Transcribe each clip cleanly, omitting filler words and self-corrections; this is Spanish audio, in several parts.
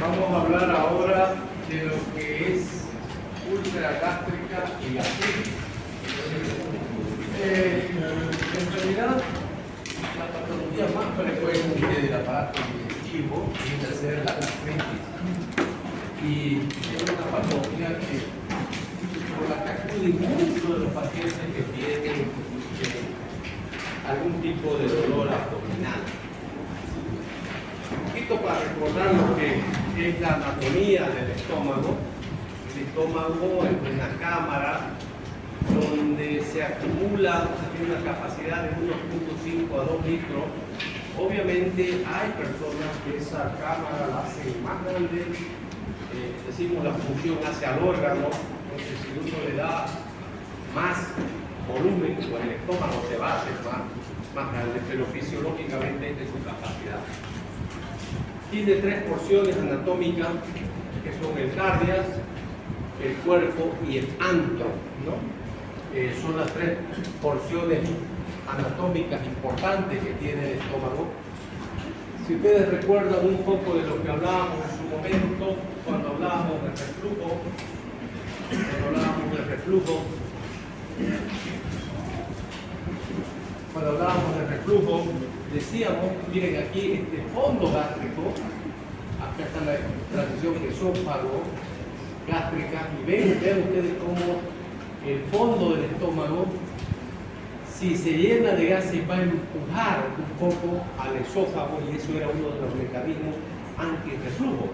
Vamos a hablar ahora de lo que es úlcera gástrica y gastritis. En realidad, la patología más frecuente del aparato digestivo viene a ser la gastritis. Y es una patología por la que acuden muchos de los pacientes que tienen algún tipo de dolor abdominal. Un poquito para recordar lo que es la anatomía del estómago. El estómago es una cámara donde se acumula, tiene una capacidad de 1.5 a 2 litros. Obviamente hay personas que esa cámara la hacen más grande, decimos la función hace al órgano, entonces si uno le da más volumen, pues el estómago se va a hacer más grande, pero fisiológicamente esta es su capacidad. Tiene 3 porciones anatómicas, que son el cardias, el cuerpo y el antro, ¿no? Son las 3 porciones anatómicas importantes que tiene el estómago. Si ustedes recuerdan un poco de lo que hablábamos en su momento, cuando hablábamos del reflujo, decíamos, miren aquí este fondo gástrico, acá está la transición esófago, gástrica, y vean ustedes cómo el fondo del estómago, si se llena de gases, va a empujar un poco al esófago, y eso era uno de los mecanismos antirreflujo.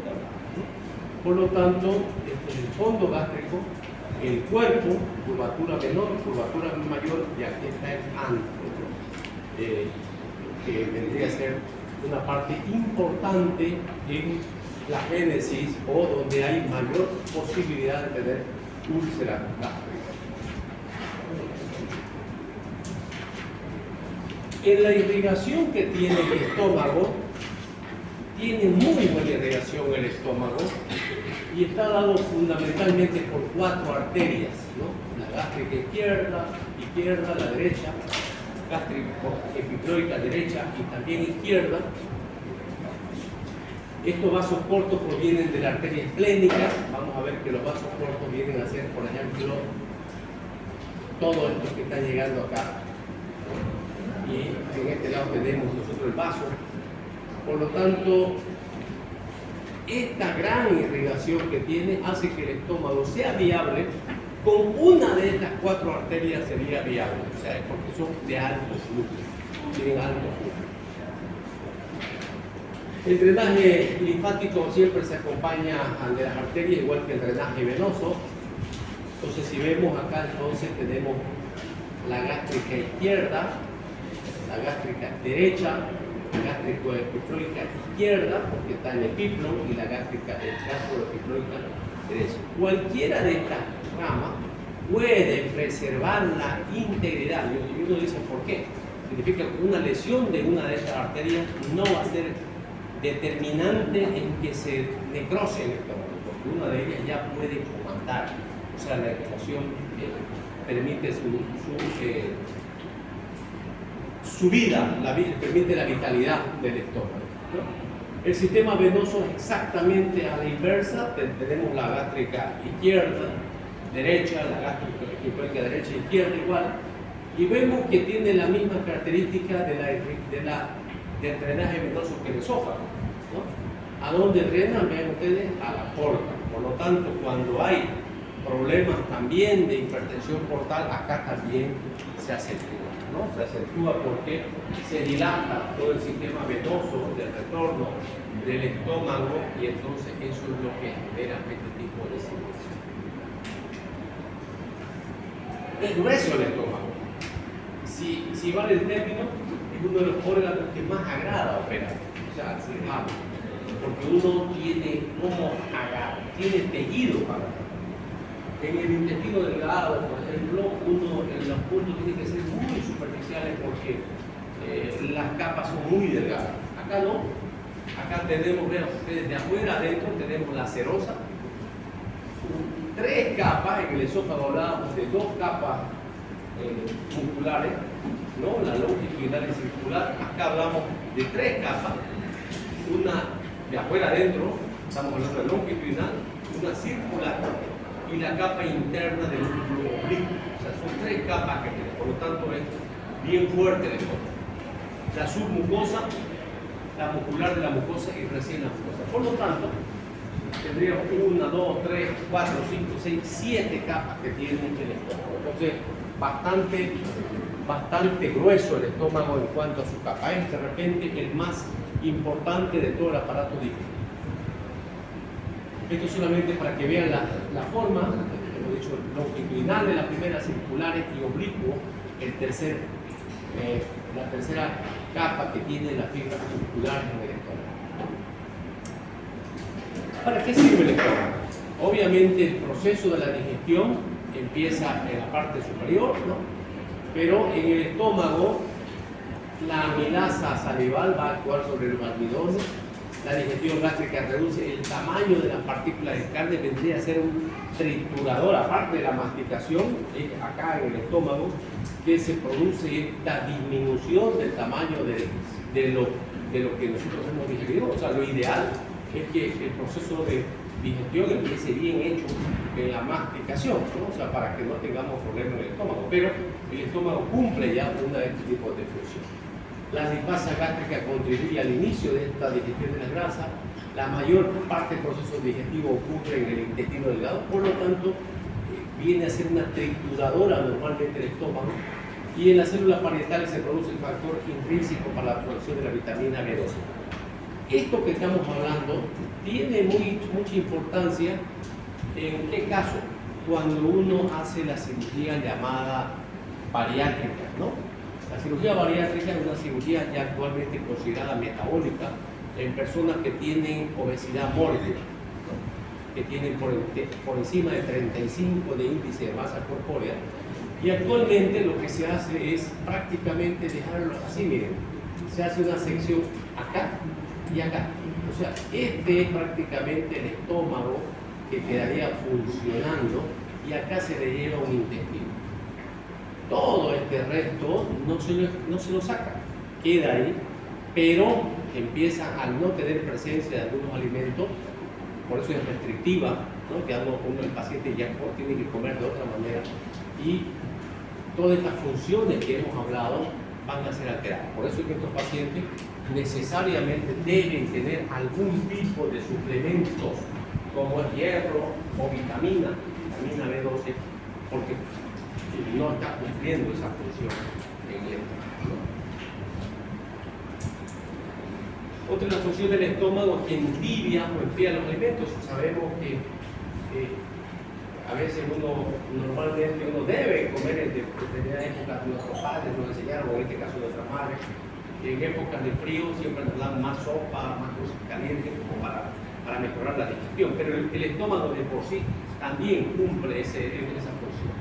Por lo tanto, este es el fondo gástrico, el cuerpo, curvatura menor, curvatura mayor, y aquí está el antro, que vendría a ser una parte importante en la génesis o donde hay mayor posibilidad de tener úlcera gástrica. En la irrigación que tiene el estómago, tiene muy buena irrigación el estómago y está dado fundamentalmente por 4 arterias, ¿no? La gástrica izquierda, la derecha, gástrica epicloica derecha y también izquierda. Estos vasos cortos provienen de la arteria esplénica. Vamos a ver que los vasos cortos vienen a ser, por ejemplo, todos estos que están llegando acá. Y en este lado tenemos nosotros el vaso. Por lo tanto, esta gran irrigación que tiene hace que el estómago sea viable. Con una de estas 4 arterias sería viable, o sea, porque son de alto flujo, tienen alto flujo. El drenaje linfático siempre se acompaña al de las arterias, igual que el drenaje venoso. Entonces, si vemos acá, entonces tenemos la gástrica izquierda, la gástrica derecha, la gástrico epicloica izquierda, porque está el epíplon, y la gástrica epicloica derecha. Cualquiera de estas ramas puede preservar la integridad. Y uno dice, ¿por qué? Significa que una lesión de una de estas arterias no va a ser determinante en que se necrose el estómago, porque una de ellas ya puede comandar. O sea, la irrigación permite su vida, permite la vitalidad del estómago, ¿no? El sistema venoso es exactamente a la inversa. Tenemos la gástrica izquierda, derecha, la gástrica derecha, izquierda igual, y vemos que tiene la misma característica del drenaje venoso que el esófago, ¿no? ¿A dónde drenan? Vean ustedes, a la porta. Por lo tanto, cuando hay problemas también de hipertensión portal, acá también se acentúa, ¿no? Se acentúa porque se dilata todo el sistema venoso del retorno del estómago, y entonces eso es lo que genera este tipo de situación. Es grueso el estómago. Si vale el término, es uno de los órganos que más agrada operar, o sea, porque uno tiene como agarra, tiene tejido para agarrar. En el intestino delgado, por ejemplo, los puntos tienen que ser muy superficiales porque las capas son muy delgadas. Acá no. Acá tenemos, vean ustedes, de afuera adentro tenemos la serosa, 3 capas. En el esófago hablábamos de 2 capas musculares, ¿no? La longitudinal y circular. Acá hablamos de 3 capas, una de afuera adentro, estamos hablando de longitudinal, una circular y la capa interna del músculo oblicuo. O sea, son tres capas que tiene, por lo tanto es bien fuerte el estómago. La submucosa, la muscular de la mucosa y recién la mucosa. Por lo tanto, tendríamos 1, 2, 3, 4, 5, 6, 7 capas que tiene el estómago. Entonces, bastante grueso el estómago en cuanto a su capa. Es de repente el más importante de todo el aparato digestivo. Esto solamente para que vean la forma, hemos dicho, longitudinal de la primera, circulares y oblicuo, la tercera capa que tiene la fibra muscular en el estómago. ¿Para qué sirve el estómago? Obviamente el proceso de la digestión empieza en la parte superior, ¿no? Pero en el estómago la amilasa salival va a actuar sobre los almidones. La digestión gástrica reduce el tamaño de las partículas de carne, vendría a ser un triturador, aparte de la masticación, acá en el estómago, que se produce esta disminución del tamaño de lo que nosotros hemos digerido. O sea, lo ideal es que el proceso de digestión empiece bien hecho en la masticación, ¿no? O sea, para que no tengamos problemas en el estómago, pero el estómago cumple ya una de este tipo de funciones. La lipasa gástrica contribuye al inicio de esta digestión de las grasas. La mayor parte del proceso digestivo ocurre en el intestino delgado, por lo tanto, viene a ser una trituradora normalmente del estómago. Y en las células parietales se produce el factor intrínseco para la absorción de la vitamina B12. Esto que estamos hablando tiene mucha importancia. ¿En qué caso? Cuando uno hace la cirugía llamada bariátrica, ¿no? La cirugía bariátrica es una cirugía ya actualmente considerada metabólica en personas que tienen obesidad mórbida, ¿no? Que tienen por encima de 35 de índice de masa corpórea. Y actualmente lo que se hace es prácticamente dejarlo así, miren. Se hace una sección acá y acá. O sea, este es prácticamente el estómago que quedaría funcionando y acá se le lleva un intestino. Todo este resto no se lo saca, queda ahí, pero empieza, al no tener presencia de algunos alimentos, por eso es restrictiva, ¿no? Que el paciente ya tiene que comer de otra manera, y todas estas funciones que hemos hablado van a ser alteradas. Por eso es que estos pacientes necesariamente deben tener algún tipo de suplementos, como el hierro o vitamina B12, porque no está cumpliendo esa función en el estómago. Otra de las funciones del estómago es que entibia o enfría los alimentos. Sabemos que a veces normalmente uno debe comer en determinadas épocas. Nuestros padres nos enseñaron, en este caso nuestras madres, en épocas de frío siempre nos dan más sopa, más cosas calientes como para mejorar la digestión, pero el estómago de por sí también cumple esa función.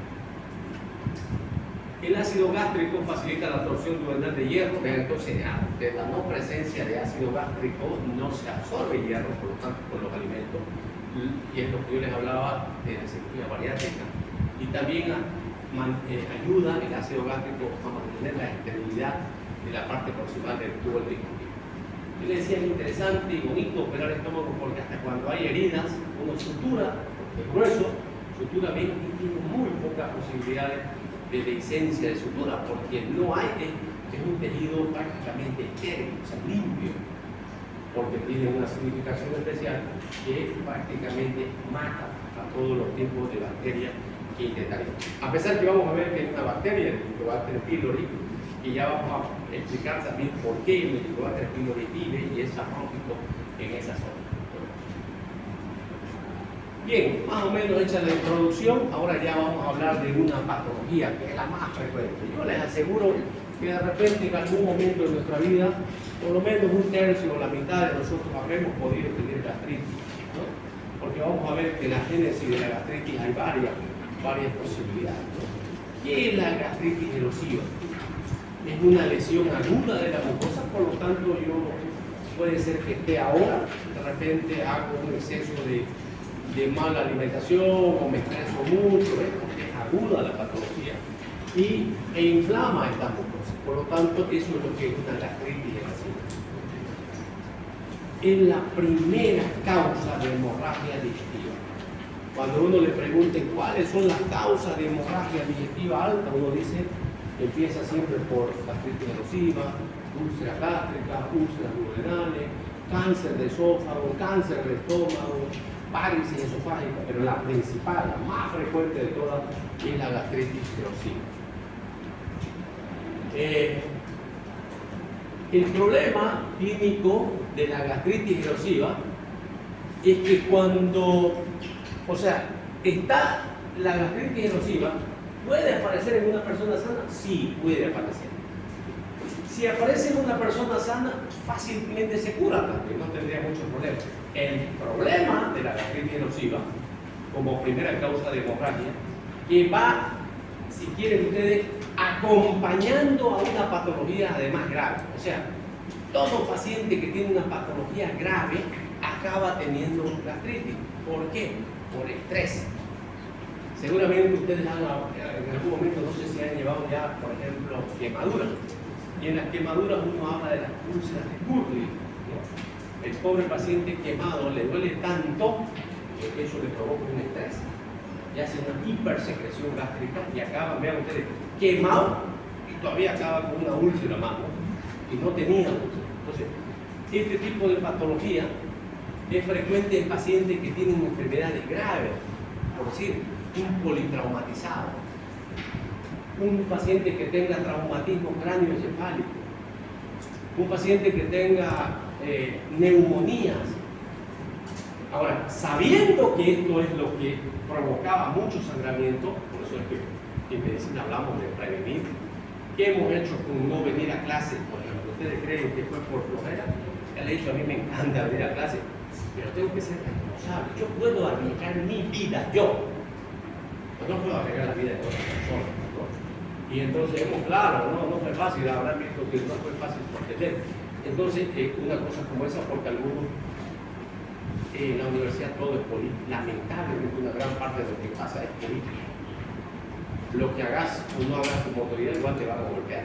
El ácido gástrico facilita la absorción duodenal de hierro, pero entonces de la no presencia de ácido gástrico no se absorbe hierro, por lo tanto, con los alimentos, y es lo que yo les hablaba de la cirugía bariátrica. Y también ayuda el ácido gástrico a mantener la estabilidad de la parte proximal del tubo digestivo. Yo les decía, es interesante y bonito operar el estómago porque hasta cuando hay heridas, uno sutura, porque es grueso, sutura bien y tiene muy pocas posibilidades de licencia de sutura, porque no hay, es un tejido prácticamente estéril, o sea, limpio, porque tiene una significación especial que prácticamente mata a todos los tipos de bacterias que intentaríamos. A pesar que vamos a ver que hay una bacteria, el Helicobacter pylori, y ya vamos a explicar también por qué el Helicobacter pylori vive y es afrófico en esa zona. Bien, más o menos hecha la introducción, ahora ya vamos a hablar de una patología que es la más frecuente. Yo les aseguro que de repente en algún momento de nuestra vida, por lo menos un tercio o la mitad de nosotros habremos podido tener gastritis, ¿no? Porque vamos a ver que en la génesis de la gastritis hay varias posibilidades, ¿no? ¿Qué es la gastritis erosiva? Es una lesión aguda de la mucosa, por lo tanto puede ser que esté ahora, de repente hago un exceso de mala alimentación o me estreso mucho, porque es aguda la patología e inflama esta mucosa. Por lo tanto, eso es lo que es una gastritis erosiva. es la primera causa de hemorragia digestiva. Cuando uno le pregunte cuáles son las causas de hemorragia digestiva alta, uno dice, empieza siempre por gastritis erosiva, úlceras gástricas, úlceras duodenales, cáncer de esófago, cáncer de estómago, varices esofágicas, pero la principal, la más frecuente de todas, es la gastritis erosiva. El problema clínico de la gastritis erosiva es que cuando, está la gastritis erosiva, ¿puede aparecer en una persona sana? Sí, puede aparecer. Si aparece en una persona sana, fácilmente se cura también, no tendría muchos problemas. El problema de la gastritis erosiva, como primera causa de hemorragia, que va, si quieren ustedes, acompañando a una patología además grave. O sea, todo paciente que tiene una patología grave acaba teniendo gastritis. ¿Por qué? Por estrés. Seguramente ustedes en algún momento, no sé si han llevado ya, por ejemplo, quemaduras. Y en las quemaduras uno habla de las úlceras de Kurdi, ¿no? El pobre paciente quemado le duele tanto que eso le provoca un estrés y hace una hipersecreción gástrica y acaba, vean ustedes, quemado y todavía acaba con una úlcera más, ¿no? Y no tenía úlcera. Entonces, este tipo de patología es frecuente en pacientes que tienen enfermedades graves, por decir, un politraumatizado, un paciente que tenga traumatismo cráneoencefálico, un paciente que tenga neumonías. Ahora, sabiendo que esto es lo que provocaba mucho sangramiento, por eso es que en medicina hablamos de prevenir, ¿qué hemos hecho con no venir a clase? Por ejemplo, ¿ustedes creen que fue por flojera? Ya le he dicho, a mí me encanta venir a clase, pero tengo que ser responsable. Yo puedo arriesgar mi vida, yo. No puedo arriesgar la vida de otras personas, ¿no? Y entonces, claro, no fue fácil, habrán visto que no fue fácil entender. Entonces, una cosa como esa, porque algunos en la universidad todo es político. Lamentablemente, una gran parte de lo que pasa es política. Lo que hagas o no hagas como autoridad, igual te van a golpear.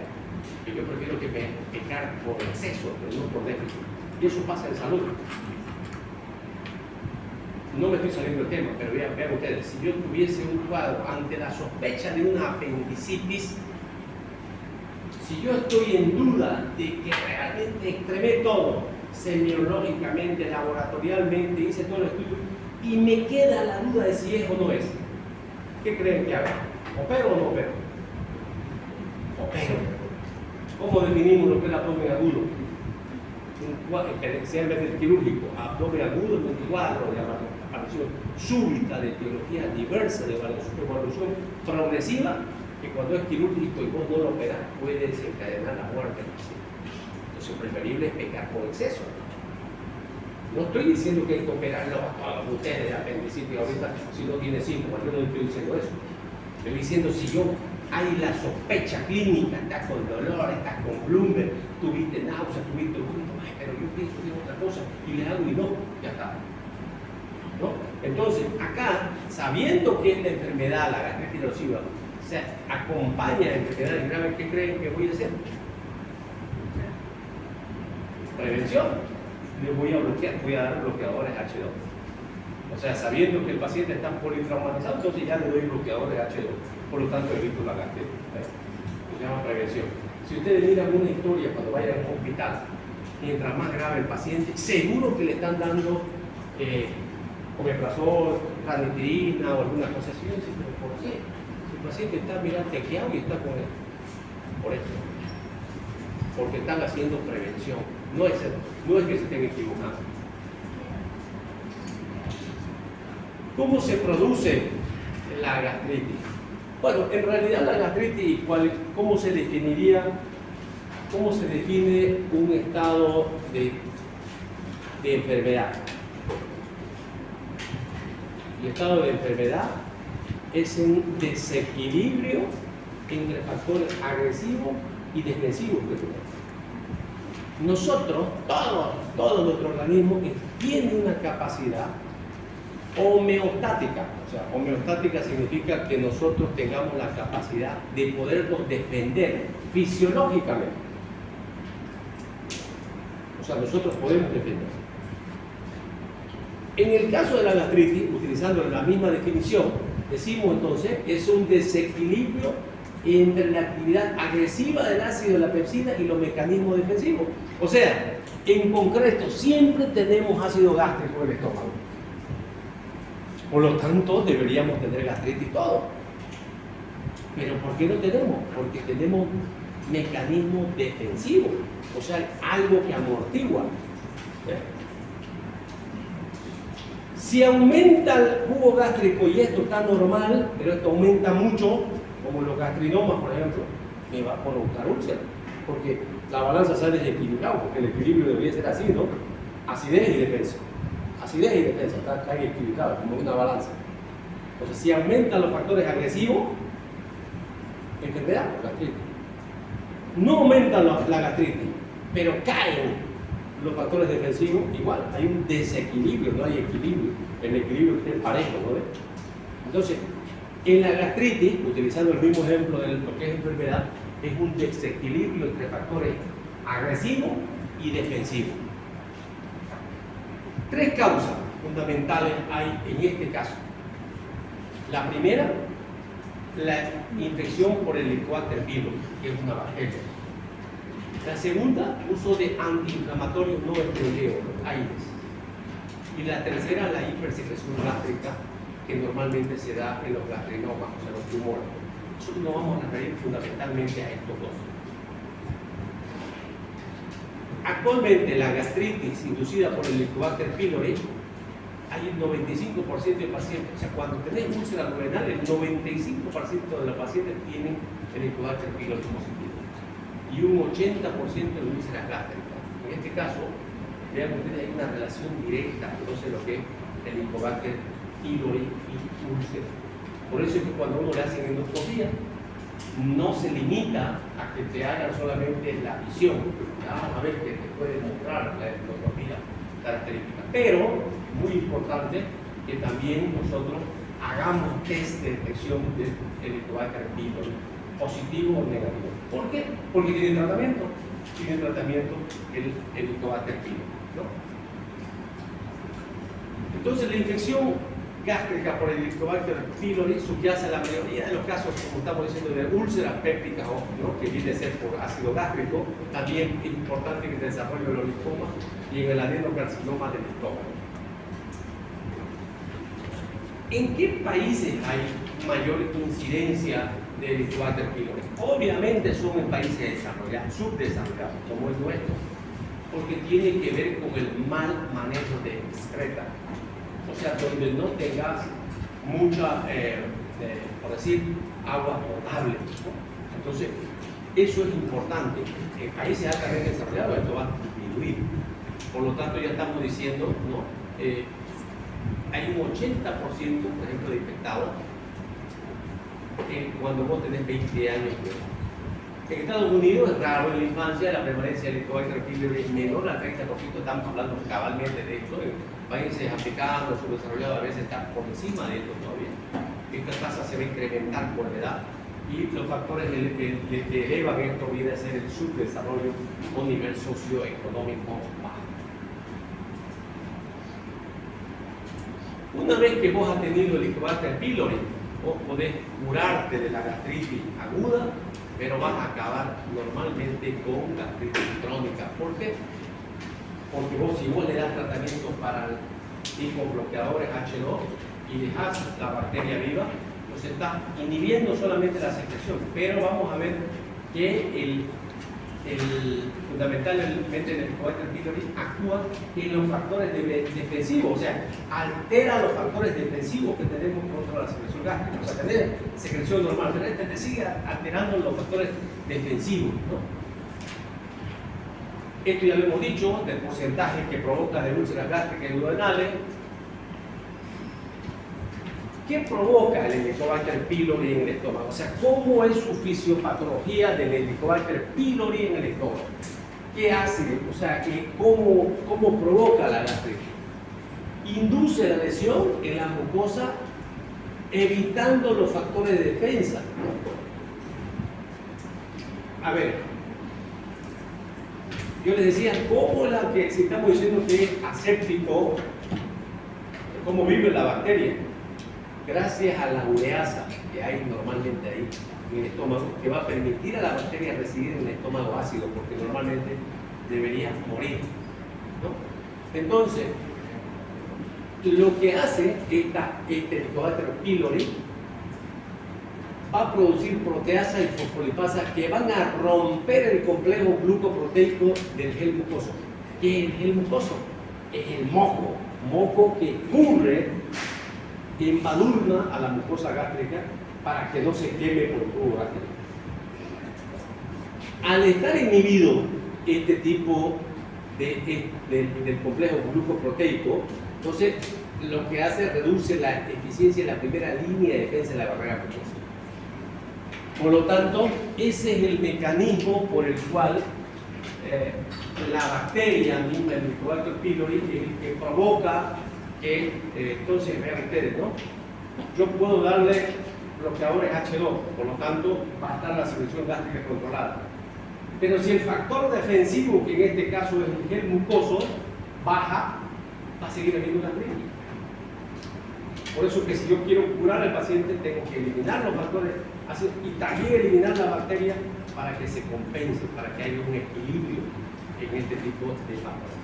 Y yo prefiero que me pecar por exceso, pero no por déficit. Y eso pasa en salud. No me estoy saliendo del tema, pero vean ustedes, si yo tuviese un cuadro ante la sospecha de una apendicitis, si yo estoy en duda de que realmente extremé todo, semiológicamente, laboratorialmente, hice todo el estudio, y me queda la duda de si es o no es, ¿qué creen que haga? ¿Opero o no opero? Opero. ¿Cómo definimos lo que es el abdomen agudo? Especialmente el quirúrgico, abdomen agudo es un cuadro de aparición súbita de etiología diversa, de evolución progresiva, que cuando es quirúrgico y vos no lo operás, puede desencadenar la muerte del paciente. Entonces, preferible es pecar por exceso. No estoy diciendo que hay que operarlo a todos ustedes de apendicitis ahorita si no tiene síntomas, yo no estoy diciendo eso. Estoy diciendo si yo hay la sospecha clínica, estás con dolor, estás con lumber, tuviste náuseas, tuviste vómito, pero yo pienso que es otra cosa y le hago y no, ya está. ¿No? Entonces, acá, sabiendo que esta enfermedad, la gastritis erosiva, se acompaña a enfermedades graves, ¿qué creen que voy a hacer? Prevención. Le voy a bloquear, voy a dar bloqueadores H2. O sea, sabiendo que el paciente está politraumatizado, entonces ya le doy bloqueadores H2. Por lo tanto, evito la gastritis. Se llama prevención. Si ustedes miran una historia cuando vayan a un hospital, mientras más grave el paciente, seguro que le están dando omeprazol, ranitidina o alguna cosa así. Yo decía, ¿pero por qué? Si el paciente está, mira, tequeado y está con él. Por eso. Porque están haciendo prevención. No es que se estén equivocando. ¿Cómo se produce la gastritis? Bueno, en realidad la gastritis, ¿cómo se definiría? ¿Cómo se define un estado de enfermedad? El estado de enfermedad es un desequilibrio entre factores agresivos y defensivos que tenemos. Nosotros, todo nuestro organismo tiene una capacidad homeostática. O sea, homeostática significa que nosotros tengamos la capacidad de podernos defender fisiológicamente. O sea, nosotros podemos defender. En el caso de la gastritis, utilizando la misma definición, decimos entonces es un desequilibrio entre la actividad agresiva del ácido de la pepsina y los mecanismos defensivos. O sea, en concreto, siempre tenemos ácido gástrico en el estómago. Por lo tanto, deberíamos tener gastritis todos. Pero ¿por qué no tenemos? Porque tenemos mecanismos defensivos, o sea, algo que amortigua. Si aumenta el jugo gástrico y esto está normal, pero esto aumenta mucho, como los gastrinomas, por ejemplo, me va a provocar úlcera, porque la balanza sale desequilibrada, porque el equilibrio debería ser así, ¿no? Acidez y defensa. Acidez y defensa, están equilibrados, como una balanza. Entonces, si aumentan los factores agresivos, enfermedad, gastritis. No aumenta la gastritis, pero caen los factores defensivos, igual, hay un desequilibrio, no hay equilibrio. El equilibrio es parejo, ¿no ves? Entonces, en la gastritis, utilizando el mismo ejemplo de lo que es enfermedad, es un desequilibrio entre factores agresivos y defensivos. Tres causas fundamentales hay en este caso. La primera, la infección por el Helicobacter pylori, que es una bacteria. La segunda, uso de antiinflamatorios no esteroideos, AINES. Y la tercera, la hipersecreción gástrica, que normalmente se da en los gastrinomas, o sea, los tumores. Nosotros nos vamos a referir fundamentalmente a estos dos. Actualmente, la gastritis inducida por el Helicobacter pylori, hay un 95% de pacientes, o sea, cuando tenés úlcera duodenal, el 95% de los pacientes tienen el Helicobacter pylori positivo y un 80% de úlceras gástricas. En este caso, vean ustedes, hay una relación directa, entonces lo que es el Helicobacter pylori y úlcera. Por eso es que cuando uno le hace endoscopía, no se limita a que te hagan solamente la visión. Vamos a ver que te puede mostrar la endoscopía característica. Pero, muy importante, que también nosotros hagamos test de detección del Helicobacter pylori, positivo o negativo. ¿Por qué? Porque tiene tratamiento el Helicobacter pylori, ¿no? Entonces, la infección gástrica por el Helicobacter pylori subyace a la mayoría de los casos, como estamos diciendo, de úlceras pépticas, ¿no? Que viene a ser por ácido gástrico. También es importante que se desarrolle el linfoma y en el adenocarcinoma del estómago. ¿En qué países hay mayor incidencia de Helicobacter pylori? Obviamente son en países desarrollados, subdesarrollados, como el nuestro, porque tiene que ver con el mal manejo de excreta. O sea, donde no tengas mucha, por decir, agua potable, ¿no? Entonces, eso es importante. En países altamente desarrollados esto va a disminuir. Por lo tanto, ya estamos diciendo, ¿no? Hay un 80%, por ejemplo, de infectados cuando vos tenés 20 años. En Estados Unidos es raro en la infancia, la prevalencia del Helicobacter pylori es menor al 30%, estamos hablando cabalmente de esto. En países africanos, subdesarrollados, a veces está por encima de esto todavía. Esta tasa se va a incrementar por la edad y los factores que elevan esto viene a ser el subdesarrollo o nivel socioeconómico bajo. Una vez que vos has tenido el Helicobacter pylori, vos podés curarte de la gastritis aguda, pero vas a acabar normalmente con gastritis crónica. ¿Por qué? Porque si vos le das tratamiento para el tipo bloqueadores H2 y dejas la bacteria viva, pues estás inhibiendo solamente la secreción. Pero vamos a ver que fundamentalmente el Helicobacter pylori actúa en los factores defensivos, o sea, altera los factores defensivos que tenemos contra la secreción gástrica. O sea, tener secreción normal, pero te sigue alterando los factores defensivos, ¿no? Esto ya lo hemos dicho, del porcentaje que provoca de úlceras gástricas y duodenales. ¿Qué provoca el Helicobacter pylori en el estómago? O sea, ¿cómo es su fisiopatología del Helicobacter pylori en el estómago? ¿Qué hace? O sea, ¿cómo provoca la gastritis? Induce la lesión en la mucosa, evitando los factores de defensa. A ver, yo les decía, ¿cómo la que si estamos diciendo que es aséptico cómo vive la bacteria. Gracias a la ureasa que hay normalmente ahí en el estómago, que va a permitir a la bacteria residir en el estómago ácido, porque normalmente debería morir, ¿no? Entonces, lo que hace este Helicobacter pylori va a producir proteasa y fosfolipasa que van a romper el complejo glucoproteico del gel mucoso. ¿Qué es el gel mucoso? Es el moco que cubre, que embadurna a la mucosa gástrica para que no se queme por el jugo gástrico. Al estar inhibido este tipo del complejo glucoproteico, entonces lo que hace es reduce la eficiencia de la primera línea de defensa de la barrera mucosa. Por lo tanto, ese es el mecanismo por el cual la bacteria misma, el Helicobacter pylori, que provoca que, entonces vean ustedes, ¿no? Yo puedo darle lo que ahora es H2, por lo tanto va a estar la secreción gástrica controlada. Pero si el factor defensivo, que en este caso es el gel mucoso, baja, va a seguir habiendo gastritis. Por eso que si yo quiero curar al paciente, tengo que eliminar los factores y también eliminar la bacteria para que se compense, para que haya un equilibrio en este tipo de factores.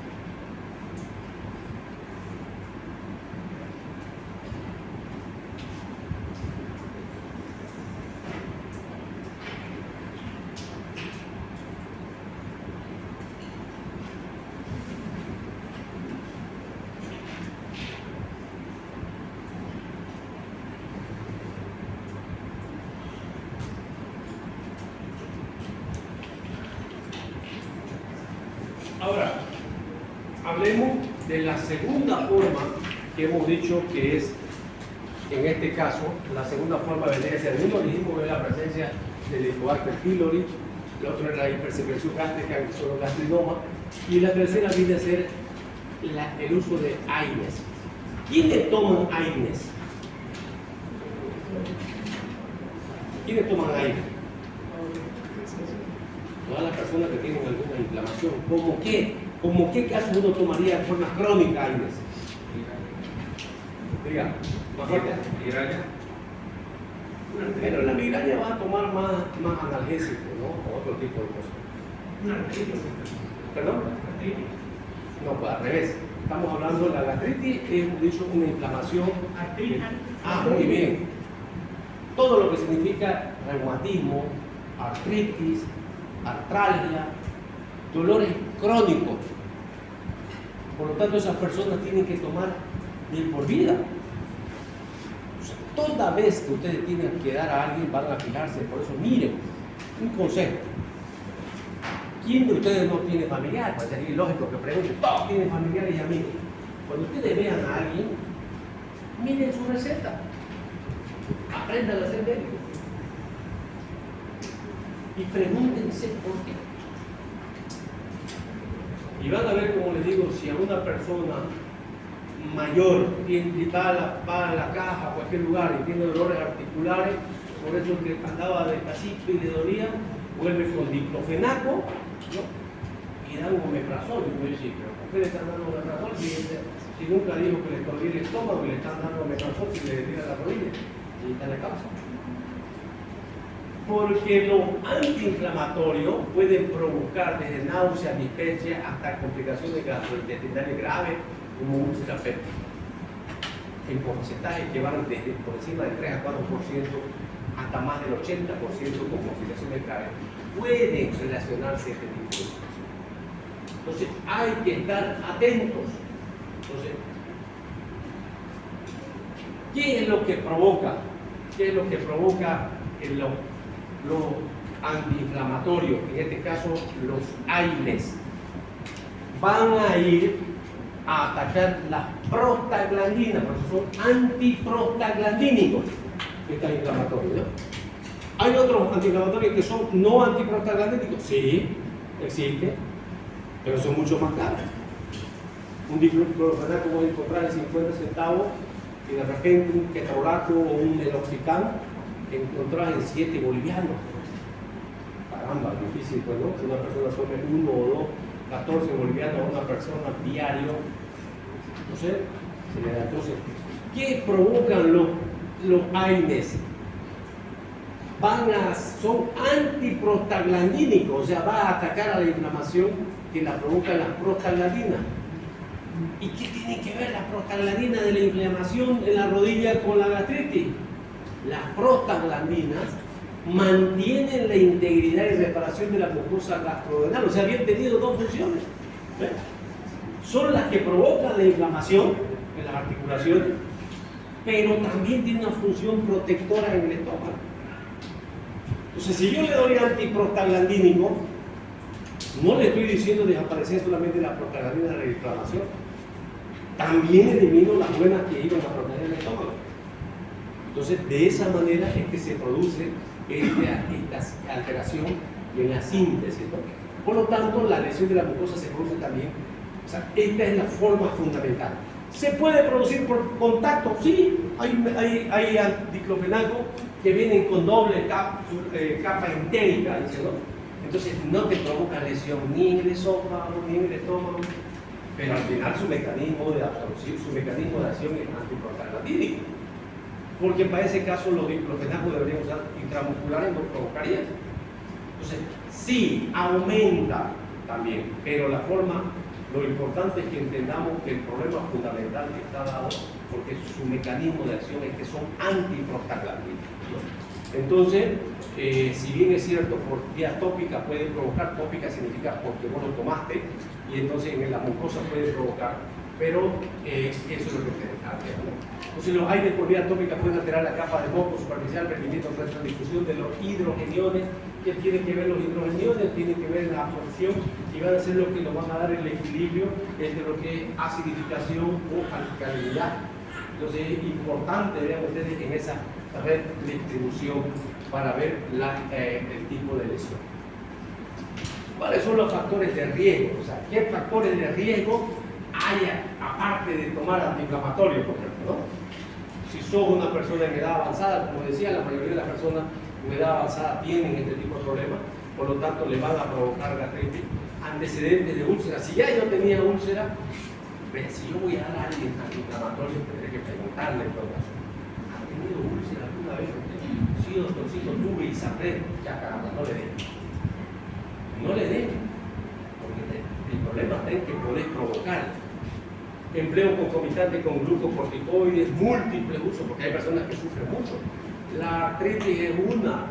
Ahora, hablemos de la segunda forma que hemos dicho que es, en este caso, la segunda forma vendría a ser el mismo, dijimos que es la presencia del Helicobacter pylori, la otra es la hipersecreción gástrica, que son los gastrinomas, y la tercera viene a ser el uso de AINES. ¿Quiénes toman AINES? ¿Quiénes toman AINES? Todas las personas que tienen alguna inflamación. ¿Cómo qué caso uno tomaría de forma crónica AINES? Diga, migraña. Pero la migraña va a tomar más analgésico, ¿no? O otro tipo de cosas. ¿Perdón? No, pues al revés. Estamos hablando de la gastritis, hemos dicho una inflamación. Muy bien. Todo lo que significa reumatismo, artritis, artralgia, dolores crónicos. Por lo tanto, esas personas tienen que tomar de por vida. O sea, toda vez que ustedes tienen que dar a alguien, van a fijarse. Por eso, miren, un consejo. ¿Quién de ustedes no tiene familiares? Pues sería ilógico que pregunten, todos tienen familiares y amigos. Cuando ustedes vean a alguien, miren su receta. Aprendan a ser médicos. Y pregúntense por qué. Y van a ver, como les digo, si a una persona mayor va a la caja, a cualquier lugar y tiene dolores articulares, por eso que andaba despacito y le dolía, vuelve con diclofenaco, ¿no? Y dan omeprazol. Y me dice, ¿pero por qué le están dando omeprazol? Si nunca dijo que le dolía el estómago y le están dando omeprazol si le tira la rodilla. Y está la causa. Porque los antiinflamatorios pueden provocar desde náuseas, dispepsia hasta complicaciones gastrointestinales graves como úlcera péptica, en porcentajes que van desde por encima del 3 a 4% hasta más del 80% con complicaciones graves. Pueden relacionarse este tipo de cosas. Entonces hay que estar atentos. Entonces, ¿qué es lo que provoca? ¿Qué es lo que provoca los antiinflamatorios? En este caso, los AINES. Van a ir a atacar las prostaglandinas, porque son antiprostaglandínicos, estos inflamatorios, ¿no? ¿Hay otros antiinflamatorios que son no antiprostaglandínicos? Sí, existen, pero son mucho más caros. Un diclofenaco puede encontrar en 50 centavos y de repente un ketorolaco o un meloxicam encontrar en 7 bolivianos. Caramba, difícil, pues, ¿no? Que una persona tome 1 o 2, 14 bolivianos a una persona diario. No sé, Entonces, ¿qué provocan los AINES? Son antiprostaglandínicos, o sea, va a atacar a la inflamación que la provocan las prostaglandinas. ¿Y qué tiene que ver la prostaglandina de la inflamación en la rodilla con la gastritis? Las prostaglandinas mantienen la integridad y reparación de la mucosa gastrodenal, o sea, habían tenido dos funciones. ¿Ves? Son las que provocan la inflamación en las articulaciones, pero también tienen una función protectora en el estómago. Entonces, si yo le doy antiprostaglandínico, no le estoy diciendo desaparecer solamente la prostaglandina de la inflamación, también elimino las buenas que iban a proteger el estómago. Entonces, de esa manera es que se produce esta alteración en la síntesis, ¿no? Por lo tanto, la lesión de la mucosa se produce también. O sea, esta es la forma fundamental. ¿Se puede producir por contacto? Sí, hay diclofenaco que vienen con doble capa entérica, ¿no? Entonces no te provoca lesión ni en el esófago ni en el estómago, pero al final su mecanismo de absorción, su mecanismo de acción es antiprostaglandínico, porque para ese caso los diclofenacos deberían usar intramusculares, no provocarían. Entonces sí aumenta también, pero la forma, lo importante es que entendamos que el problema fundamental que está dado porque su mecanismo de acción es que son antiprostaglandinos, ¿no? Entonces, si bien es cierto, por vía tópica puede provocar, tópica significa porque vos lo tomaste, y entonces en la mucosa puede provocar, pero eso es lo que te cambia, ¿no? Entonces, los aires por vía tópica pueden alterar la capa de moco superficial, rendimiento, difusión de los hidrogeniones. ¿Qué tienen que ver los hidrogeniones? Tienen que ver la absorción y van a ser lo que nos van a dar el equilibrio entre lo que es acidificación o alcalinidad. Entonces es importante, vean ustedes, en esa red de distribución para ver el tipo de lesión. ¿Cuáles son los factores de riesgo? O sea, ¿qué factores de riesgo hay aparte de tomar antiinflamatorios, por ejemplo, ¿no? Si sos una persona en edad avanzada, como decía, la mayoría de las personas en edad avanzada tienen este tipo de problemas, por lo tanto le van a provocar gastritis, antecedentes de úlcera. Si ya yo tenía úlcera, si yo voy a dar a alguien antiinflamatorio, tendré que preguntarle en todo caso, ¿ha tenido úlcera alguna vez? Sí, doctorcito, tuve y sabré. Ya caramba, no le den. No le den, porque el problema está en que podés provocar. Empleo concomitante con glucocorticoides, múltiples usos, porque hay personas que sufren mucho. La artritis es una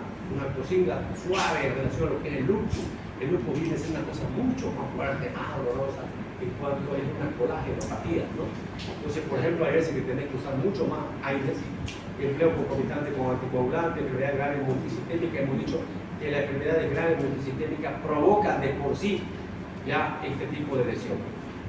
consigna suave en relación a lo que es el lupus. El lupus viene a ser una cosa mucho más fuerte, más dolorosa en cuanto es una colágenopatía, ¿no? Entonces, por ejemplo, hay veces que tenés que usar mucho más AINES, empleo concomitante con anticoagulantes, enfermedad grave multisistémica. Hemos dicho que las enfermedades graves multisistémicas provocan de por sí ya este tipo de lesión.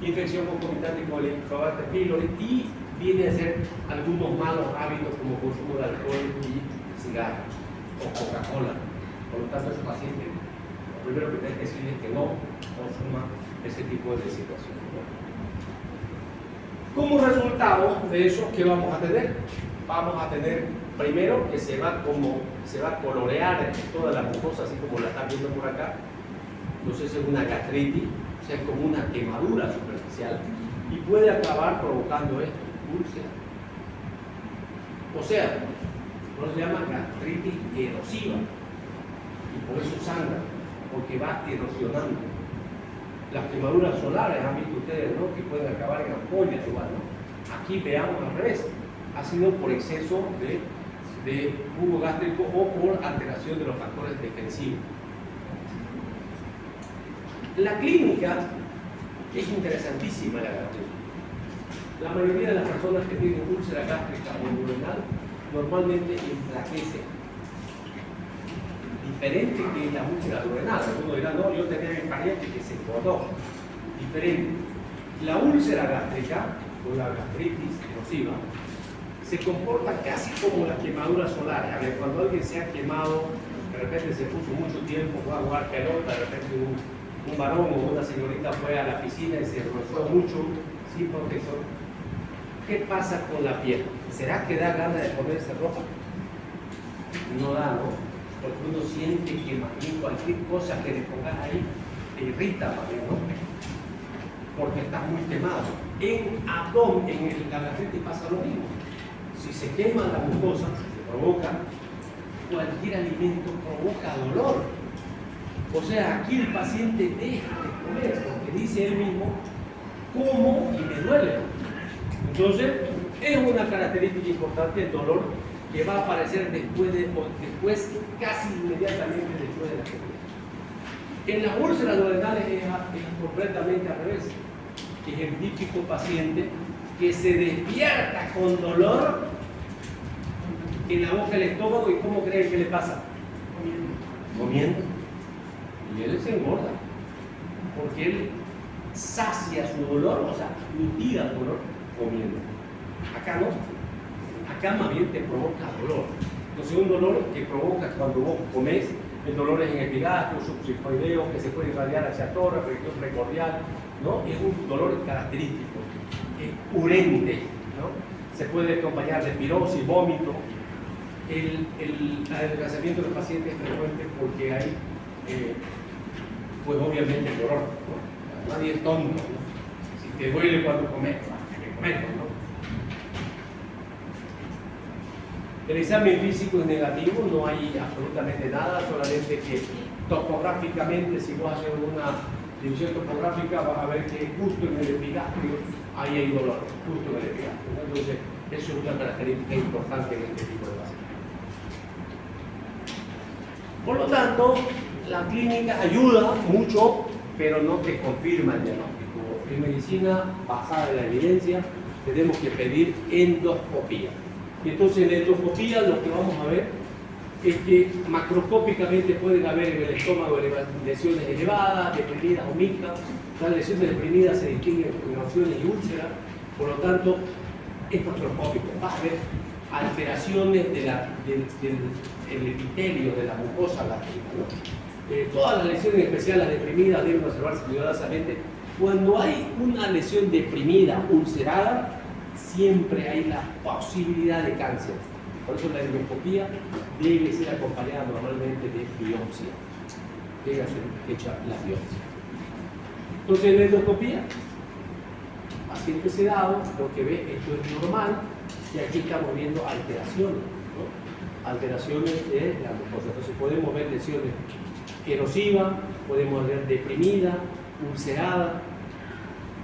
Infección concomitante con el Helicobacter pylori y viene a ser algunos malos hábitos como consumo de alcohol y cigarros o Coca-Cola. Por lo tanto, esos pacientes, lo primero que tenés que decir es que no consuman ese tipo de situaciones, ¿no? Como resultado de eso, ¿qué vamos a tener? Vamos a tener primero que se va a colorear toda la mucosa, así como la están viendo por acá. Entonces es una gastritis, o sea, es como una quemadura superficial y puede acabar provocando esto, úlcera. O sea, por eso se llama gastritis erosiva y por eso sangra, porque va erosionando. Las quemaduras solares, han visto ustedes, ¿no?, que pueden acabar en ampollas igual, ¿no? Aquí veamos al revés, ha sido por exceso de jugo gástrico o por alteración de los factores defensivos. La clínica es interesantísima, la gastritis. La mayoría de las personas que tienen úlcera gástrica o duodenal normalmente enflaquecen. Diferente que la úlcera duodenal. Algunos dirán, no, yo tenía mi pariente que se engordó. Diferente. La úlcera gástrica o la gastritis erosiva se comporta casi como las quemaduras solares. A ver, cuando alguien se ha quemado, de repente se puso mucho tiempo, fue a jugar pelota, de repente un varón o una señorita fue a la piscina y se rozó mucho sin protección. ¿Qué pasa con la piel? ¿Será que da ganas de ponerse roja? No da, ¿no? Porque uno siente que más bien cualquier cosa que le pongas ahí te irrita más bien, ¿no? porque está muy quemado. En abdomen, en la gastritis pasa lo mismo. Si se quema la mucosa, se provoca, cualquier alimento provoca dolor. O sea, aquí el paciente deja de comer porque dice él mismo, como y me duele. Entonces, es una característica importante el dolor que va a aparecer después casi inmediatamente después de la comida. En las úlceras duodenales es completamente al revés. Es el típico paciente que se despierta con dolor en la boca del estómago. ¿Y cómo creen que le pasa? Comiendo. Y él se engorda porque él sacia su dolor, o sea, mitiga el dolor comiendo. Acá no, acá más bien te provoca dolor. Entonces un dolor que provoca cuando vos comés, el dolor es en epigastrio, subpsicoideo, que se puede irradiar hacia torre, región precordial, ¿no? Es un dolor característico, urente, ¿no? Se puede acompañar de pirosis, vómito. El adelgazamiento de los pacientes es frecuente porque hay, pues obviamente dolor, ¿no? Nadie es tonto, ¿no? Si te duele cuando comes, hay que comer, ¿no? El examen físico es negativo, no hay absolutamente nada, solamente que topográficamente, si vos haces una división topográfica, vas a ver que justo en el epigastrio ahí hay dolor, justo en el epigastrio, ¿no? Entonces, eso es una característica importante en este tipo de pacientes. Por lo tanto, la clínica ayuda mucho, pero no te confirma el diagnóstico. En medicina basada en la evidencia, tenemos que pedir endoscopía. Y entonces en la endoscopía lo que vamos a ver es que macroscópicamente pueden haber en el estómago lesiones elevadas, deprimidas o mixtas. Las lesiones deprimidas se distinguen en erosiones y úlceras, por lo tanto es macroscópico. Va a haber alteraciones del epitelio de la mucosa gástrica, ¿no? Todas las lesiones, en especial las deprimidas, deben observarse cuidadosamente. Cuando hay una lesión deprimida, ulcerada, siempre hay la posibilidad de cáncer. Por eso la endoscopía debe ser acompañada normalmente de biopsia. Debe ser hecha la biopsia. Entonces, en la endoscopía, paciente sedado, lo que ve, esto es normal, y aquí estamos viendo alteraciones, ¿no? Alteraciones de la mucosa. Entonces, podemos ver lesiones erosivas, podemos ver deprimida, ulcerada,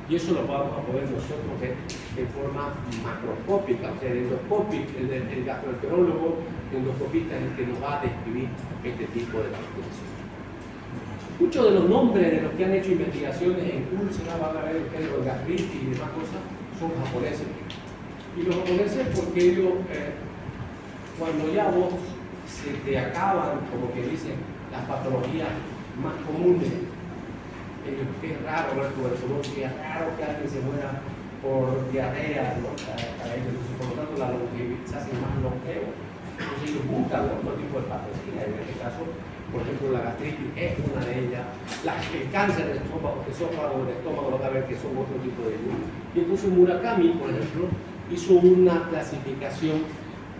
y eso lo vamos a poder nosotros ver en forma macroscópica. O sea, el gastroenterólogo, el endoscopista es el que nos va a describir este tipo de alteración. Muchos de los nombres de los que han hecho investigaciones en úlceras, van a ver ustedes los gastritis y demás cosas, son japoneses. Y los japoneses porque ellos, cuando ya vos se te acaban, como que dicen, las patologías más comunes, que es raro ver tuberculosis, es raro que alguien se muera por diarrea, ¿no? Para ellos. Entonces, por lo tanto, la longevidad se hace más longevo. Entonces, ellos buscan otro tipo de patología. En este caso, por ejemplo, la gastritis es una de ellas. El cáncer del esófago del estómago, van a ver que son otro tipo de ellos. Y entonces, Murakami, por ejemplo, hizo una clasificación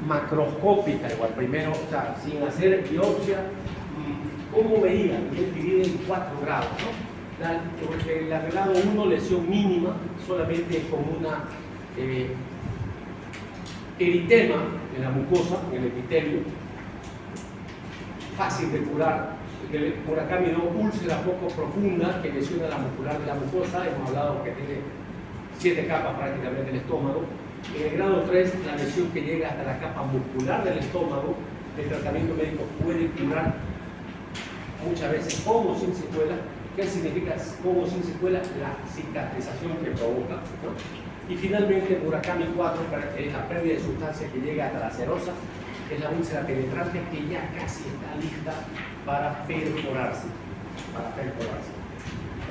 macroscópica, igual primero, o sea, sin hacer biopsia, ¿cómo veía? Y él divide en 4 grados, ¿no? El grado 1, lesión mínima, solamente con una eritema en la mucosa, en el epitelio, fácil de curar. Murakami no, úlcera poco profunda que lesiona la muscular de la mucosa, hemos hablado que tiene 7 capas prácticamente del estómago. En el grado 3, la lesión que llega hasta la capa muscular del estómago, el tratamiento médico puede curar muchas veces con o sin secuela. ¿Qué significa con o sin secuela? La cicatrización que provoca, ¿no? Y finalmente, Murakami 4, la pérdida de sustancia que llega hasta la serosa, es la úlcera penetrante que ya casi está lista para perforarse.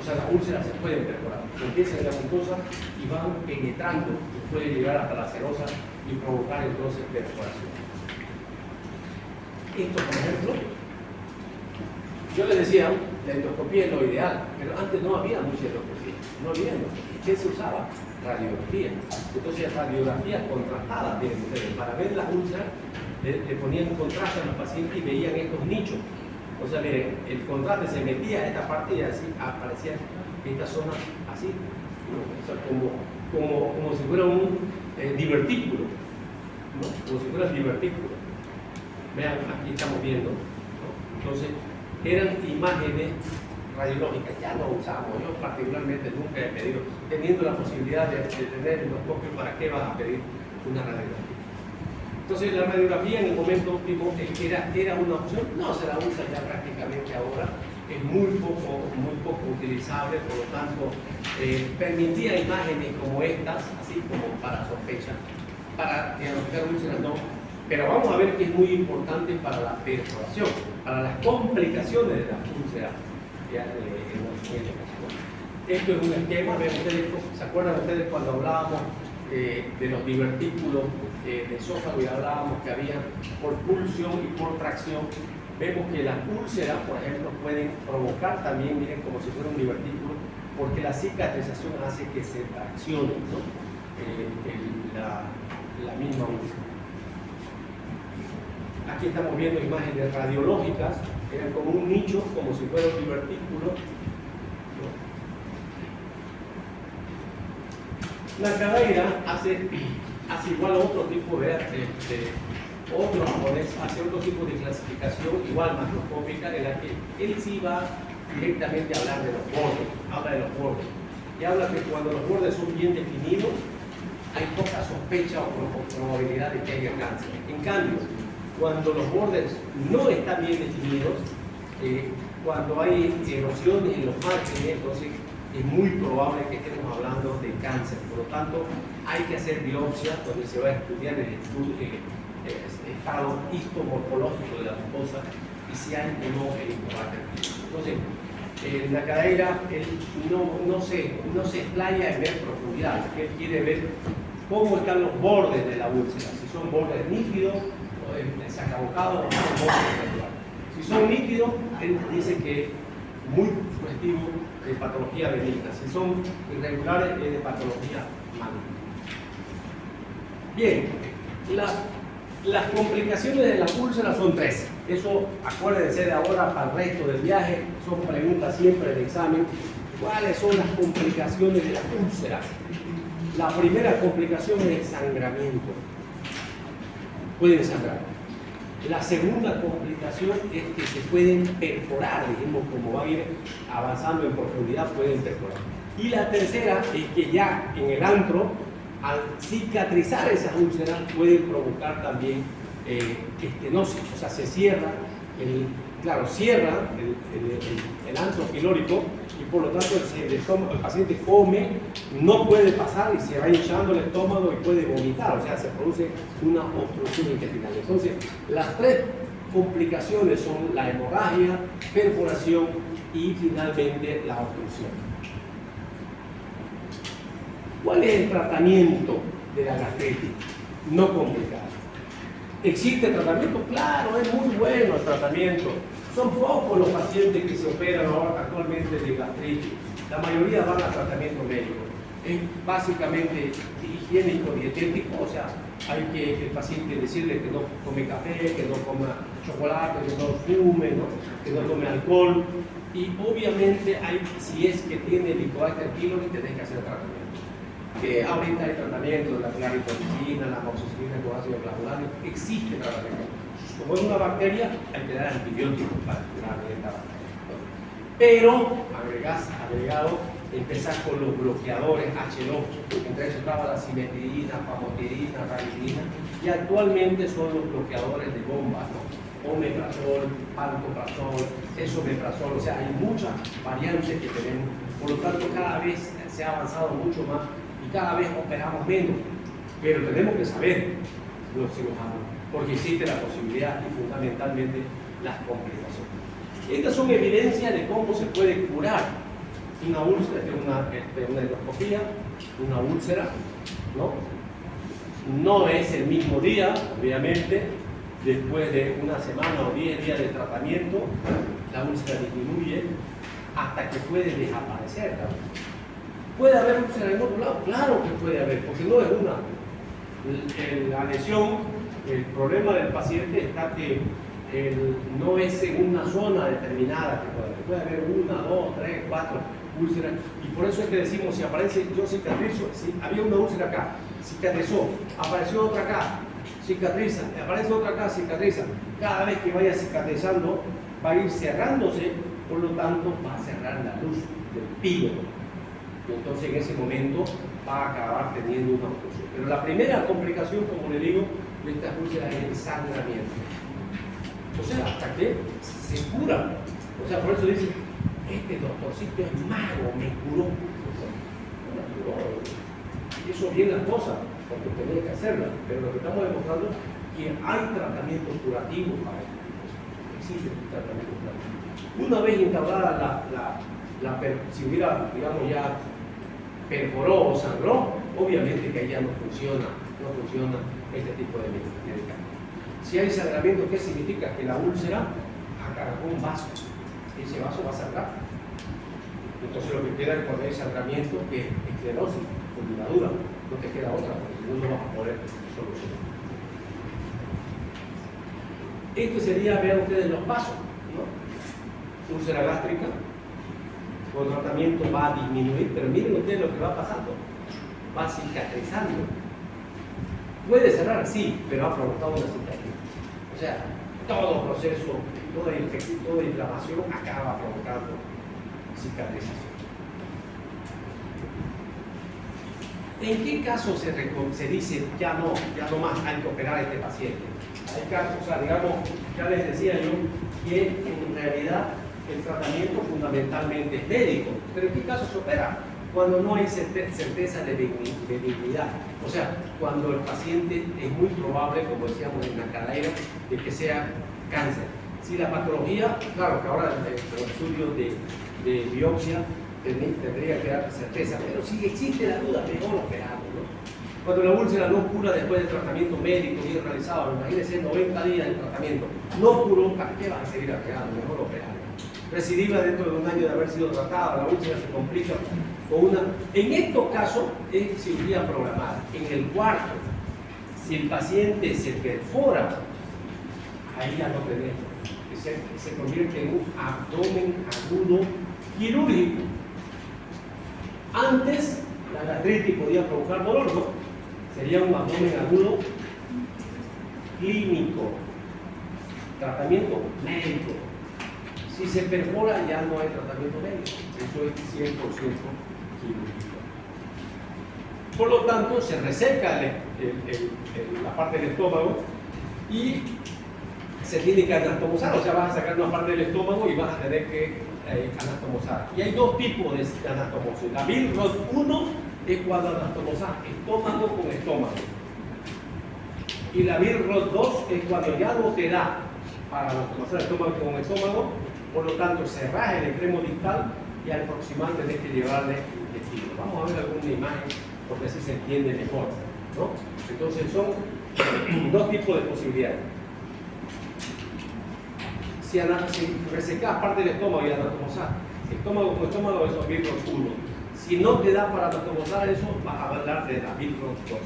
O sea, las úlceras se pueden perforar. Empiezan en la mucosa y van penetrando, y pueden llegar hasta la serosa y provocar entonces perforación. Esto, por ejemplo, yo les decía, la endoscopía es lo ideal, pero antes no había mucha endoscopía, no había endoscopía. ¿Qué se usaba? Radiografía. Entonces, radiografías contrastadas tienen ustedes. Para ver las úlceras, le ponían contraste a los pacientes y veían estos nichos. O sea, miren, el contraste se metía en esta parte y así aparecían estas zonas así. ¿no? O sea, como si fuera un divertículo, ¿no? Como si fuera un divertículo. Vean, aquí estamos viendo, ¿no? Entonces, eran imágenes radiológicas, ya lo usamos. Yo particularmente nunca he pedido, teniendo la posibilidad de tener endoscopio, ¿para qué vas a pedir una radiografía? Entonces la radiografía en el momento óptimo era una opción, no se la usa ya prácticamente ahora, es muy poco utilizable, por lo tanto permitía imágenes como estas, así como para sospecha, para diagnosticar úlceras no, pero vamos a ver que es muy importante para la perforación, para las complicaciones de la úlcera. Esto es un esquema, ven ustedes, ¿se acuerdan ustedes cuando hablábamos de los divertículos de esófago y hablábamos que había por pulsión y por tracción? Vemos que las úlceras, por ejemplo, pueden provocar también, miren, como si fuera un divertículo, porque la cicatrización hace que se traccione, ¿no? la misma úlcera. Aquí estamos viendo imágenes radiológicas, eran como un nicho, como si fuera un divertículo, ¿no? La cadeira hace igual otro tipo hace otro tipo de clasificación, igual macroscópica, en la que él sí va directamente a hablar de los bordes, habla de los bordes, y habla que cuando los bordes son bien definidos, hay poca sospecha o probabilidad de que haya cáncer. En cambio, cuando los bordes no están bien definidos, cuando hay erosiones en los márgenes, entonces es muy probable que estemos hablando de cáncer. Por lo tanto, hay que hacer biopsia donde se va a estudiar el estado histomorfológico de la mucosa y si hay o no el Helicobacter pylori. Entonces, en la cadeira él no se explaya en ver profundidad, él quiere ver cómo están los bordes de la úlcera, si son bordes nítidos, desacabocados o son bordes irregulares. Si son nítidos, él dice que es muy sugestivo de patología benigna. Si son irregulares, es de patología maligna. Bien, las complicaciones de la úlcera son tres. Eso, acuérdense de ahora para el resto del viaje, son preguntas siempre de examen. ¿Cuáles son las complicaciones de la úlcera? La primera complicación es el sangramiento. Pueden sangrar. La segunda complicación es que se pueden perforar, dijimos, como van a ir avanzando en profundidad, pueden perforar. Y la tercera es que ya en el antro, al cicatrizar esas úlceras, pueden provocar también estenosis, o sea, se cierra, cierra el antro pilórico y por lo tanto el paciente come, no puede pasar y se va hinchando el estómago y puede vomitar, o sea, se produce una obstrucción intestinal. Entonces, las tres complicaciones son la hemorragia, perforación y finalmente la obstrucción. ¿Cuál es el tratamiento de la gastritis? No complicado. ¿Existe tratamiento? Claro, es muy bueno el tratamiento. Son pocos los pacientes que se operan ahora actualmente de gastritis. La mayoría van a tratamiento médico. Es básicamente higiénico, dietético, o sea, hay que el paciente decirle que no tome café, que no coma chocolate, que no fume, ¿no? Que no tome alcohol. Y obviamente si es que tiene Helicobacter pylori, tenés que hacer tratamiento. Que ahorita hay tratamiento de la claritromicina, la amoxicilina con ácido clavulano, existe tratamiento. Como es una bacteria, hay que dar antibióticos para curar esta bacteria. Pero, agregado, empezar con los bloqueadores H2, entre ellos estaba la cimetidina, famotidina, ranitidina, y actualmente son los bloqueadores de bomba, ¿no? Omeprazol, pantoprazol, esomeprazol, o sea, hay muchas variantes que tenemos. Por lo tanto, cada vez se ha avanzado mucho más y cada vez operamos menos, pero tenemos que saber los cirujanos, porque existe la posibilidad y fundamentalmente las complicaciones. Estas son evidencias de cómo se puede curar una úlcera, una endoscopía, una úlcera, ¿no? No es el mismo día, obviamente, después de una semana o 10 días de tratamiento, la úlcera disminuye hasta que puede desaparecer la úlcera. ¿Puede haber úlcera en otro lado? Claro que puede haber, porque no es una. La lesión, el problema del paciente está que no es en una zona determinada que puede haber 1, 2, 3, 4. úlcera. Y por eso es que decimos, si aparece, yo cicatrizo, si había una úlcera acá, cicatrizó, apareció otra acá, cicatriza, aparece otra acá, cicatriza. Cada vez que vaya cicatrizando, va a ir cerrándose, por lo tanto va a cerrar la luz del píloro. Entonces en ese momento va a acabar teniendo una obstrucción. Pero la primera complicación, como le digo, de estas úlceras es el sangramiento. O sea, hasta que se cura. O sea, por eso dicen, este doctorcito es mago, me curó. No me curó. Hizo bien las cosas, porque tenía que hacerlas. Pero lo que estamos demostrando es que hay tratamiento curativo para esto. Existe un tratamiento curativo. Una vez instaurada si hubiera, digamos, ya perforó o sangró, obviamente que ahí ya no funciona este tipo de medicamentos. Si hay sangramiento, ¿qué significa? Que la úlcera acargó un vaso. Ese vaso va a sangrar. Entonces lo que queda es cuando hay sangramiento, que es esclerosis, fundidura. No te queda otra, porque si no, no vas a poder solucionar. Esto sería, vean ustedes los pasos, ¿no? Úlcera gástrica, con tratamiento va a disminuir, pero miren ustedes lo que va pasando. Va cicatrizando. Puede cerrar, sí, pero ha provocado una cicatriz. O sea, todo proceso, toda inflamación acaba provocando cicatrización. ¿En qué caso se dice ya no más hay que operar a este paciente? Hay casos, o sea, digamos, ya les decía yo que en realidad el tratamiento fundamentalmente es médico, pero ¿en qué caso se opera? Cuando no hay certeza de benignidad. O sea, cuando el paciente es muy probable, como decíamos en la cadera, de que sea cáncer. Si la patología, claro que ahora los estudios de biopsia tendría que dar certeza, pero si existe la duda, mejor operarlo, ¿no? Cuando la úlcera no cura después del tratamiento médico bien realizado, imagínense 90 días de tratamiento, no curó, ¿para qué vas a seguir operando? Mejor operarlo. Recidiva dentro de un año de haber sido tratada, la úlcera se complica con una. En estos casos es cirugía programada. En el cuarto, si el paciente se perfora, ahí ya no tenemos. Se convierte en un abdomen agudo quirúrgico. Antes, la gastritis podía provocar dolor, ¿no? Sería un abdomen agudo clínico. Tratamiento médico. Si se perfora, ya no hay tratamiento médico. Eso es 100% quirúrgico. Por lo tanto, se reseca la parte del estómago y se tiene que anatomizar. O sea, vas a sacar una parte del estómago y vas a tener que anatomizar. Y hay dos tipos de anatomizar. La Billroth 1 es cuando anatomizas estómago con estómago. Y la Billroth 2 es cuando ya no te da para anatomizar estómago con estómago. Por lo tanto, cerrás el extremo distal y al proximal tenés que llevarle el intestino. Vamos a ver alguna imagen porque así se entiende mejor, ¿no? Entonces son dos tipos de posibilidades. Si resecás parte del estómago y anatomizás estómago con estómago, eso es Billroth 1. Si no te da para anatomizar eso, vas a hablar de la Billroth 2.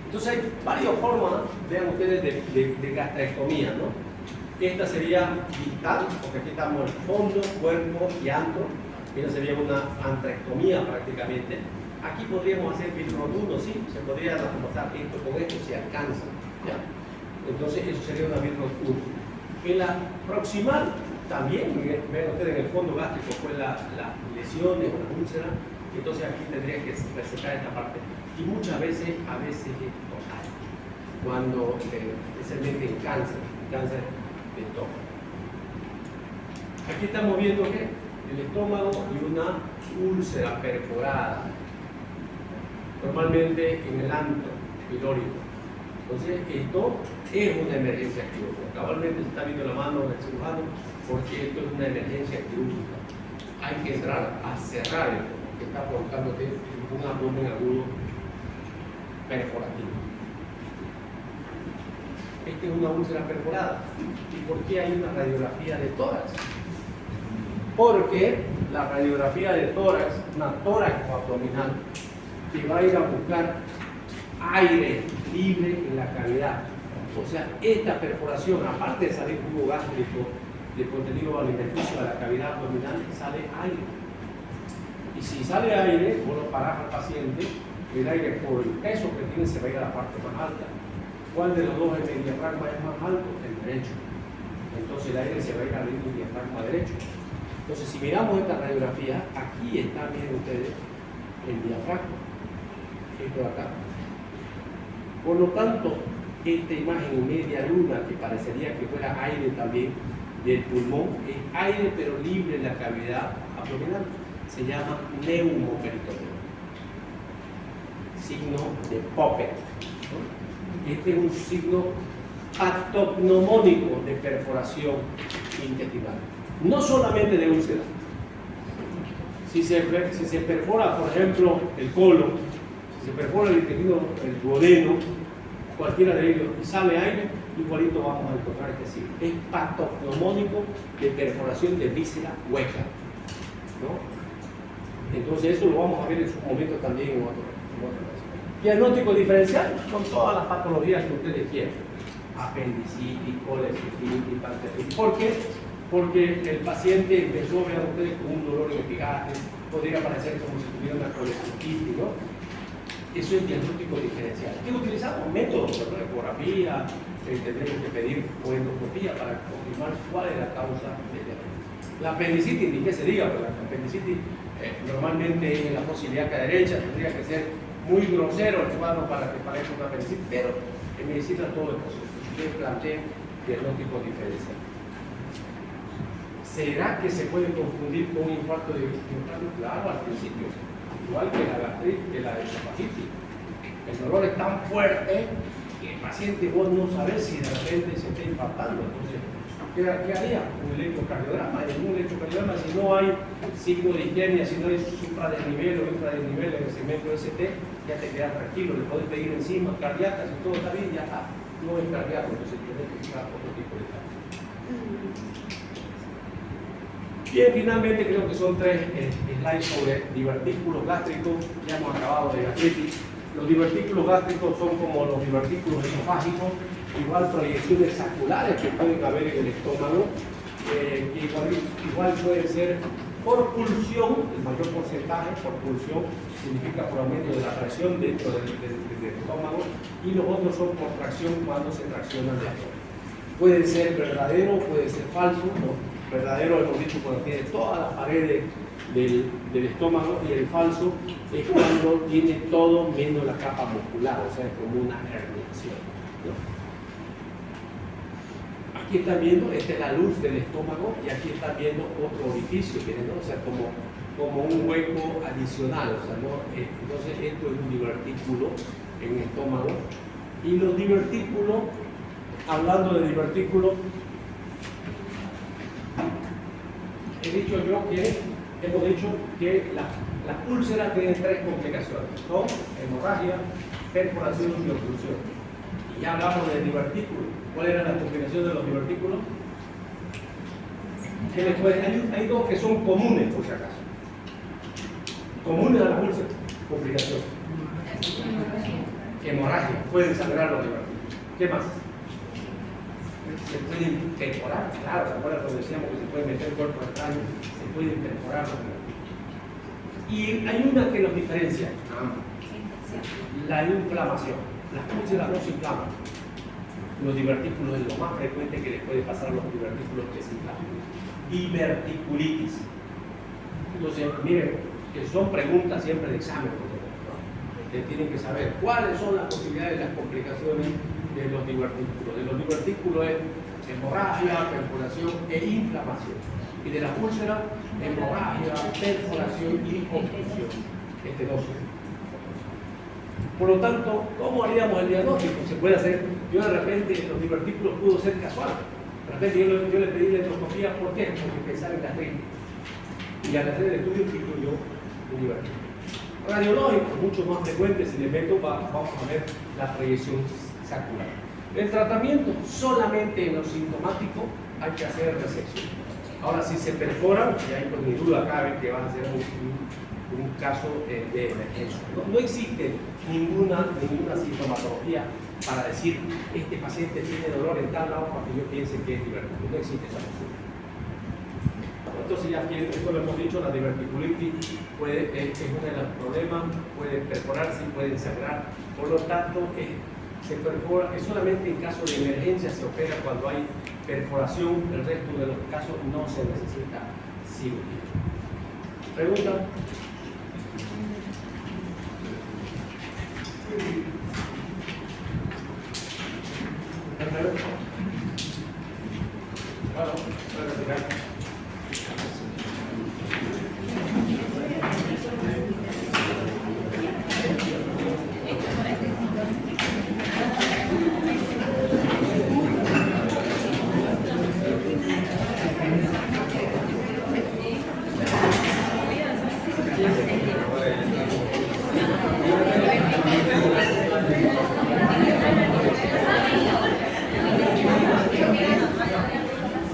Entonces hay varias formas, vean ustedes, de gastrectomía, ¿no? Esta sería distal, porque aquí estamos el fondo, cuerpo y antro. Esta sería una antrectomía prácticamente. Aquí podríamos hacer Billroth 1, sí, se podría anatomizar esto con esto si alcanza, ¿ya? Entonces eso sería una Billroth 1. En la proximal también, ven ustedes en el fondo gástrico, pues las lesiones o la úlcera, entonces aquí tendría que resecar esta parte. Y muchas veces, es total, cuando especialmente en cáncer de estómago. Aquí estamos viendo que el estómago y una úlcera perforada, normalmente en el antro pilórico. Entonces, esto es una emergencia quirúrgica. Cabalmente se está viendo la mano del cirujano porque esto es una emergencia quirúrgica. Hay que entrar a cerrar esto, que está provocándote un abdomen agudo perforativo. Esta es una úlcera perforada. ¿Y por qué hay una radiografía de tórax? Porque la radiografía de tórax, una tórax abdominal, que va a ir a buscar aire libre en la cavidad. O sea, esta perforación, aparte de salir jugo gástrico de contenido alimenticio a la cavidad abdominal, sale aire. Y si sale aire, vos lo parás al paciente, el aire por el peso que tiene se va a ir a la parte más alta. ¿Cuál de los dos en el diafragma es más alto? El derecho. Entonces el aire se va a ir al diafragma derecho. Entonces si miramos esta radiografía, aquí está, miren ustedes, el diafragma. Esto de acá. Por lo tanto, esta imagen media luna, que parecería que fuera aire también del pulmón, es aire pero libre en la cavidad abdominal. Se llama neumoperitoneo. Signo de Poppet. Este es un signo patognomónico de perforación intestinal. No solamente de úlcera. Si se perfora, por ejemplo, el colon, si se perfora el intestino, el duodeno, cualquiera de ellos, y sale aire, igualito vamos a encontrar este signo. Es patognomónico de perforación de víscera hueca, ¿no? Entonces eso lo vamos a ver en su momento también en otro caso. Diagnóstico diferencial con todas las patologías que ustedes quieran. Apendicitis, colecistitis, pancreatitis. ¿Por qué? Porque el paciente empezó, vean ustedes, con un dolor en el pigante, podría parecer como si tuviera una colecistitis, ¿no? Eso es diagnóstico diferencial. ¿Qué utilizamos? Métodos, ¿no? Ecografía, tendremos que pedir endoscopía para confirmar cuál es la causa del diagnóstico. La apendicitis, ni que se diga, pero la apendicitis normalmente es en la fosa ilíaca derecha, tendría que ser muy grosero el cuadro para que parezca una apendicitis, pero en medicina todo es posible. Ustedes planteen diagnóstico diferencial. ¿Será que se puede confundir con un infarto de miocardio? Claro, al principio. Igual que la gastritis, que la esofagitis. El dolor es tan fuerte que el paciente vos no sabés si de repente se está infartando. Entonces, ¿qué haría? Un electrocardiograma. En un electrocardiograma, si no hay signo de isquemia, si no hay supradesnivel o infradesnivel en el segmento ST, ya te quedas tranquilo, le podés pedir enzimas cardíacas, si todo está bien, ya está. No es cardíaco, entonces tenés que buscar otro tipo de cambio. Bien, finalmente creo que son 3 slides sobre divertículos gástricos. Ya hemos acabado de gastritis. Los divertículos gástricos son como los divertículos esofágicos, igual proyecciones saculares que pueden haber en el estómago, que igual pueden ser por pulsión, el mayor porcentaje por pulsión significa por aumento de la presión dentro del estómago, y los otros son por tracción cuando se traccionan de afuera. Puede ser verdadero, puede ser falso, ¿no? Verdadero, hemos dicho, cuando tiene todas las paredes del estómago, y el falso es cuando tiene todo menos la capa muscular, o sea, es como una herniación, ¿no? Aquí están viendo, esta es la luz del estómago, y aquí están viendo otro orificio, ¿no? O sea, como un hueco adicional, o sea, ¿no? Entonces esto es un divertículo en el estómago, y los divertículos, hablando de divertículos, hemos dicho que las úlceras tienen 3 complicaciones, son hemorragia, perforación y oclusión. Y ya hablamos de divertículos. ¿Cuáles eran las complicaciones de los divertículos? Hay 2 que son comunes, por si acaso. Comunes a las úlceras, complicaciones. Hemorragia, pueden sangrar los divertículos. ¿Qué más? Se pueden perforar, claro, ¿se acuerdan cuando decíamos que se puede meter cuerpo extraño? Se pueden perforar los divertículos. Y hay una que los diferencia, la inflamación. Las úlceras no se inflaman. Los divertículos es lo más frecuente que les puede pasar a los divertículos que se inflaman. Diverticulitis. Entonces, miren, que son preguntas siempre de examen, ¿no? Ustedes tienen que saber cuáles son las posibilidades de las complicaciones de los divertículos. De los divertículos es hemorragia, perforación e inflamación. Y de las úlceras, hemorragia, perforación y oclusión. Este 12. Por lo tanto, ¿cómo haríamos el diagnóstico? Se puede hacer, yo de repente, los divertículos pudo ser casual. De repente yo le pedí la endoscopía, ¿por qué? Porque pensaba en gastritis. Y al hacer el estudio, yo un divertículo. Radiológico, mucho más frecuente, si le meto, vamos a ver la proyección sacular. El tratamiento, solamente en lo sintomático, hay que hacer resección. Ahora, si se perforan, y ahí pues mi duda cabe que van a ser un caso de emergencia. No existe ninguna sintomatología para decir este paciente tiene dolor en tal lado para que yo piense que es divertido. No existe esa posibilidad. entonces ya esto lo hemos dicho, la diverticulitis es uno de los problemas, puede perforarse y puede sangrar, por lo tanto se perfora, es solamente en caso de emergencia se opera cuando hay perforación, el resto de los casos no se necesita cirugía. ¿Pregunta?